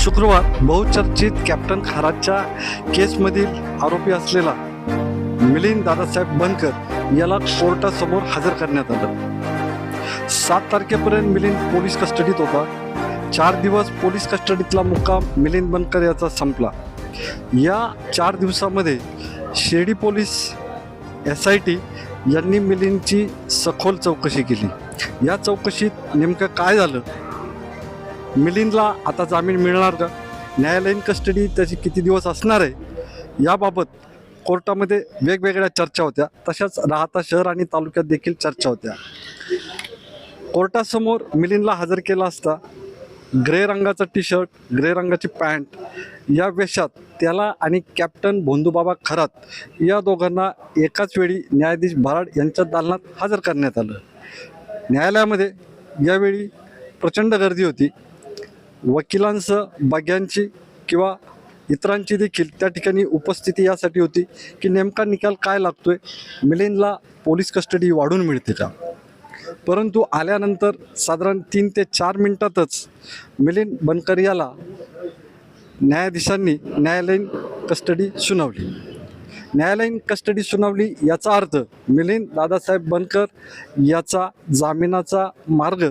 शुक्रवार बहुचर्चित कॅप्टन खरातच्या केसमधील आरोपी असलेला मिलिंद दादासाहेब बनकर याला कोर्टासमोर हजर करण्यात आलं। 7 तारखेपर्यंत मिलिंद पोलीस कस्टडीत होता। 4 दिवस पोलीस कस्टडीतला मुक्काम मिलिंद बनकर याचा संपला। या 4 दिवसामध्ये शिर्डी पोलीस SIT यांनी मिलिंदची सखोल चौकशी केली। या चौकशीत नेमकं काय झालं, मिलिंदला आता जामीन मिळणार का, न्यायालयीन कस्टडी त्याची किती दिवस असणार आहे, याबाबत कोर्टामध्ये वेगवेगळ्या चर्चा होत्या। तशाच राहाता शहर आणि तालुक्यात देखील चर्चा होत्या। कोर्टासमोर मिलिंदला हजर केला असता ग्रे रंगाचा टी-शर्ट, ग्रे रंगाची पॅन्ट या वेशात त्याला आणि कॅप्टन भोंदूबाबा खरात या दोघांना एकाच वेळी न्यायाधीश भराड यांच्या दालनात हजर करण्यात आलं। न्यायालयामध्ये यावेळी प्रचंड गर्दी होती। वकिलांसह बग्यांची किंवा इतरांची देखील त्या ठिकाणी उपस्थिती यासाठी होती की नेमका निकाल काय लागतोय, मिलिंदला पोलीस कस्टडी वाढून मिळते का। परंतु आल्यानंतर साधारण 3 ते 4 मिनिटातच मिलिंद बनकर याला न्यायाधीशांनी न्यायालयीन कस्टडी सुनावली। न्यायालयीन कस्टडी सुनावली याचा अर्थ मिलिंद दादासाहेब बनकर याचा जामिनाचा मार्ग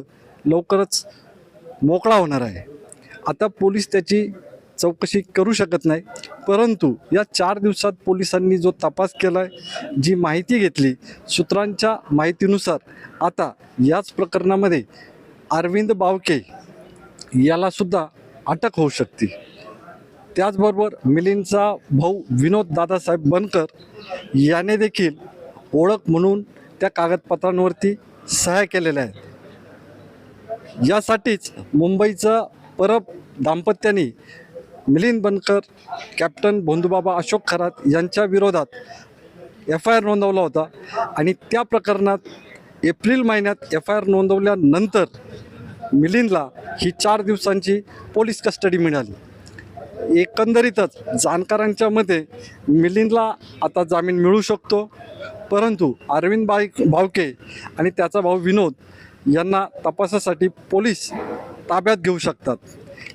लवकरच मोकळा होणार आहे। आता पोलीस त्याची चौकशी करू शकत नाही, परंतु या 4 दिवसात पोलिसांनी जो तपास केला आहे, जी माहिती घेतली, सूत्रांच्या माहितीनुसार आता याच प्रकरणामध्ये अरविंद बावके यालासुद्धा अटक होऊ शकते। त्याचबरोबर मिलिंदचा भाऊ विनोद दादासाहेब बनकर याने देखील ओळख म्हणून त्या कागदपत्रांवरती सह्या केलेल्या आहेत। यासाठीच मुंबईचं परब दाम्पत्याने मिलिंद बनकर, कॅप्टन भोंदूबाबा अशोक खरात यांच्या विरोधात FIR नोंदवला होता आणि त्या प्रकरणात एप्रिल महिन्यात FIR नोंदवल्यानंतर मिलिंदला ही 4 दिवसांची पोलीस कस्टडी मिळाली। एकंदरीतच जाणकारांच्या मते मिलिंदला आता जामीन मिळू शकतो, परंतु अरविंद बावके आणि त्याचा भाऊ विनोद यांना तपासासाठी पोलीस ताब्यात घेऊ शकतात।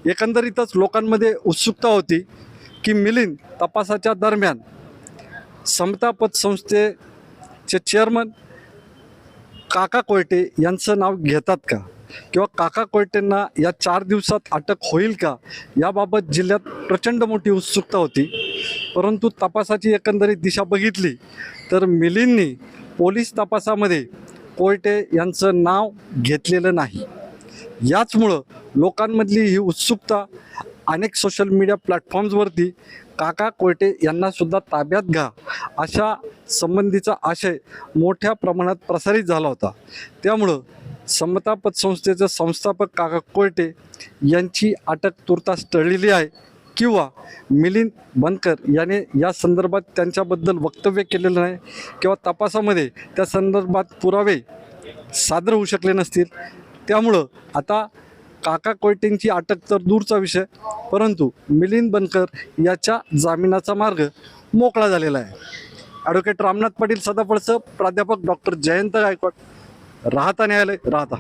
एकंदरीतच लोकांमध्ये उत्सुकता होती की मिलिंद तपासाच्या दरम्यान समता पतसंस्थेचे चेअरमन काका कोयटे यांचं नाव घेतात का, किंवा काका कोयटेंना या 4 दिवसात अटक होईल का, याबाबत जिल्ह्यात प्रचंड मोठी उत्सुकता होती। परंतु तपासाची एकंदरीत दिशा बघितली तर मिलिंदनी पोलीस तपासामध्ये कोयटे यांचं नाव घेतलेलं नाही। याचमुळं लोकांमधली ही उत्सुकता अनेक सोशल मीडिया प्लॅटफॉर्म्सवरती काका कोयटे यांनासुद्धा ताब्यात घ्या अशा संबंधीचा आशय मोठ्या प्रमाणात प्रसारित झाला होता। त्यामुळं समता पतसंस्थेचे संस्थापक काका कोयटे यांची अटक तुर्तास टळलेली आहे, किंवा मिलिंद बनकर याने या संदर्भात त्यांच्याबद्दल वक्तव्य केलेलं नाही, किंवा तपासामध्ये त्या संदर्भात पुरावे सादर होऊ शकले नसतील। त्यामुळं आता काका कोयटेंची अटक तर दूरचा विषय, परंतु मिलिंद बनकर याच्या जामिनाचा मार्ग मोकळा झालेला आहे। ॲडव्होकेट रामनाथ पाटील सदाफळसह प्राध्यापक डॉक्टर जयंत गायकवाड, राहाता न्यायालय, राहाता।